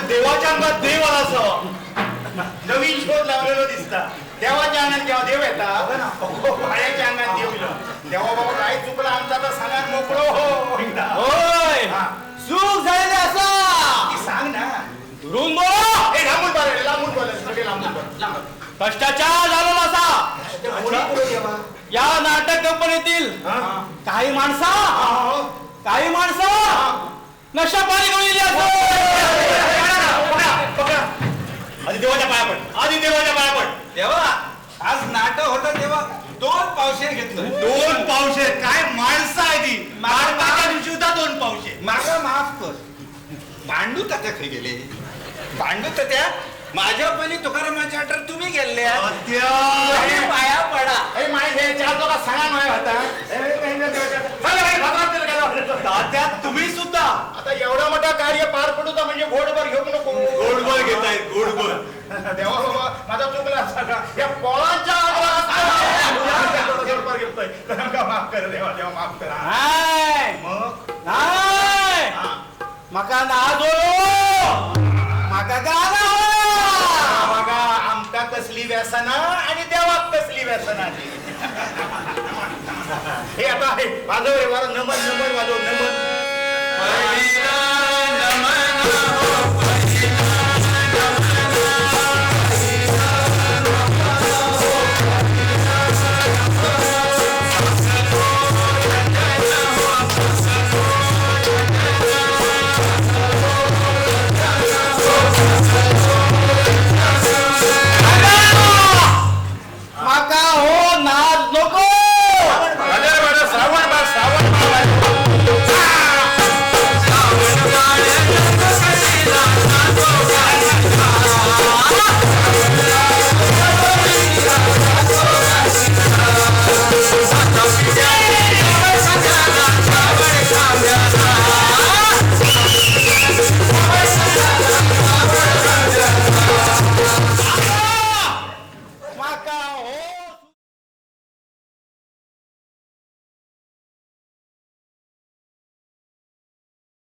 देवाच्या अंगात देव आला असं नवीन शोध लावलेलो दिसता. देवाच्या अंगात जेव्हा देव येतात बाळ्याच्या अंगात देव येईल तेव्हा बाबा काय चुकलं आमचा तर सांगा मोकळो हो. होय चूक झालेली असा सांग ना. दुरून बोला. हे लांबून बोल लांबून बोल लांबून बोल. भ्रष्टाचार झालेला असा या नाटक कंपनीतील काही माणसं नशा पाणी घेऊन आधी देवाच्या पाया पड. आधी देवाच्या पाया पड. तेव्हा आज नाटक होतं तेव्हा 2 पावशेर घेतलं. 2 पावशेर काय माणसं आहे ती. मारपाच्या दिवशी होता 2 पावशेर. मागा माफ कर. भांडू तात्या खाई गेले. भांडू तात्या माझ्या पहिली तुकारामाच्या आटर तुम्ही गेले पाया पडा. अरे माय चार लोक सांगा नाही होता. तात्या तुम्ही सुद्धा आता एवढा मोठा कार्य पार पडू म्हणजे गोडभर घेऊ नको. गोडभर घेताय गोडभर. देवा बाबा माझा चुकला सगळा या पोळांच्या घेतोय. माफ कर देवा देवा माफ करा. मग नाही मका ना मका गाना बघा आमका कसली व्यसना आणि देवा कसली व्यसना. हे आता आहे वाजव रे वाजव नमन नमन वाजव नमन.